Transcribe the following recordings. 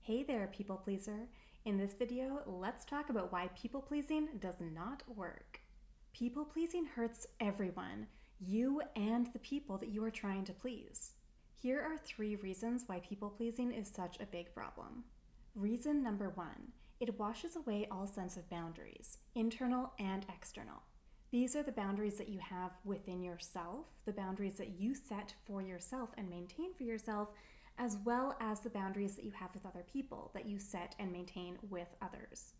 Hey there, people pleaser. In this video, let's talk about why people pleasing does not work. People pleasing hurts everyone, you and the people that you are trying to please. Here are 3 reasons why people pleasing is such a big problem. Reason number 1, it washes away all sense of boundaries, internal and external. These are the boundaries that you have within yourself, the boundaries that you set for yourself and maintain for yourself, as well as the boundaries that you have with other people that you set and maintain with others.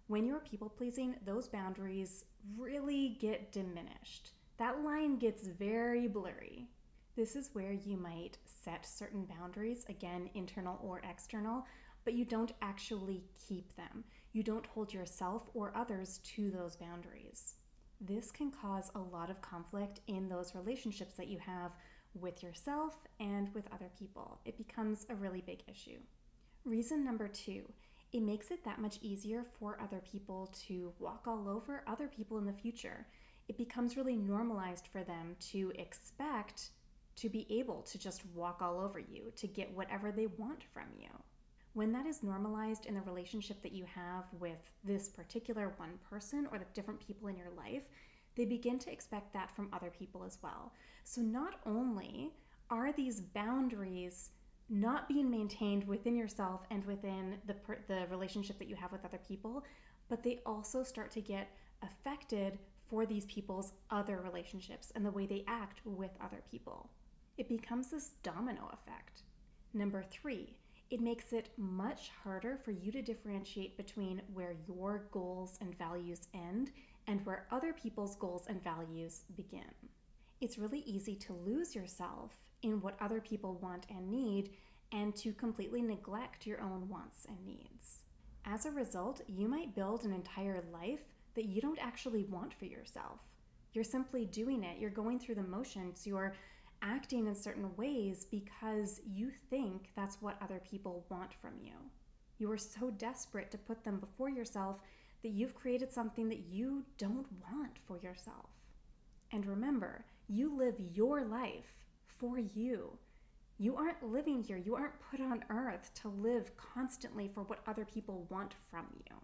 When you're people pleasing, those boundaries really get diminished. That line gets very blurry. This is where you might set certain boundaries, again, internal or external, but you don't actually keep them. You don't hold yourself or others to those boundaries. This can cause a lot of conflict in those relationships that you have with yourself and with other people. It becomes a really big issue. Reason number 2, it makes it that much easier for other people to walk all over other people in the future. It becomes really normalized for them to expect to be able to just walk all over you, to get whatever they want from you. When that is normalized in the relationship that you have with this particular one person or the different people in your life, they begin to expect that from other people as well. So not only are these boundaries not being maintained within yourself and within the relationship that you have with other people, but they also start to get affected for these people's other relationships and the way they act with other people. It becomes this domino effect. Number 3, it makes it much harder for you to differentiate between where your goals and values end and where other people's goals and values begin. It's really easy to lose yourself in what other people want and need and to completely neglect your own wants and needs. As a result, you might build an entire life that you don't actually want for yourself. You're simply doing it. You're going through the motions. You're acting in certain ways because you think that's what other people want from you. You are so desperate to put them before yourself that you've created something that you don't want for yourself. And remember, you live your life for you. You aren't living here. You aren't put on earth to live constantly for what other people want from you.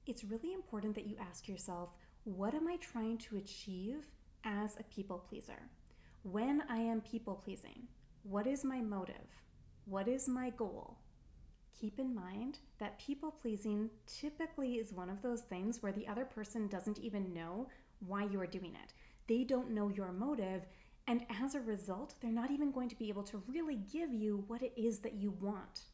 It's really important that you ask yourself, what am I trying to achieve as a people pleaser? When I am people pleasing, what is my motive? What is my goal? Keep in mind that people pleasing typically is one of those things where the other person doesn't even know why you are doing it. They don't know your motive, and as a result, they're not even going to be able to really give you what it is that you want.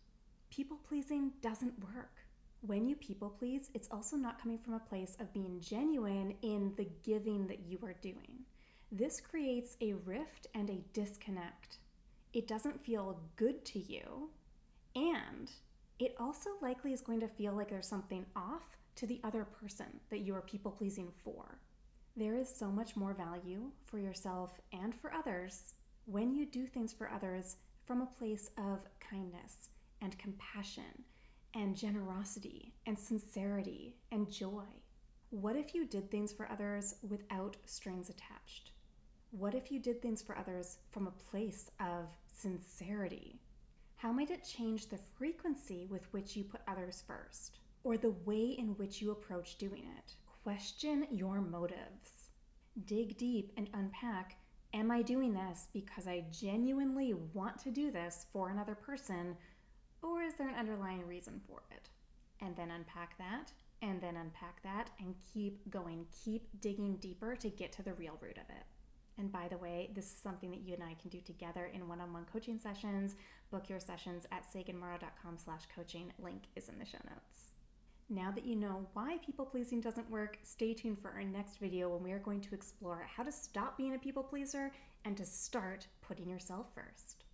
People pleasing doesn't work. When you people please, it's also not coming from a place of being genuine in the giving that you are doing. This creates a rift and a disconnect. It doesn't feel good to you, and it also likely is going to feel like there's something off to the other person that you are people-pleasing for. There is so much more value for yourself and for others when you do things for others from a place of kindness and compassion and generosity and sincerity and joy. What if you did things for others without strings attached? What if you did things for others from a place of sincerity? How might it change the frequency with which you put others first, or the way in which you approach doing it? Question your motives. Dig deep and unpack, am I doing this because I genuinely want to do this for another person, or is there an underlying reason for it? And then unpack that, and then unpack that, and keep going. Keep digging deeper to get to the real root of it. And by the way, this is something that you and I can do together in one-on-one coaching sessions. Book your sessions at saganmorrow.com/coaching. Link is in the show notes. Now that you know why people-pleasing doesn't work, stay tuned for our next video when we are going to explore how to stop being a people pleaser and to start putting yourself first.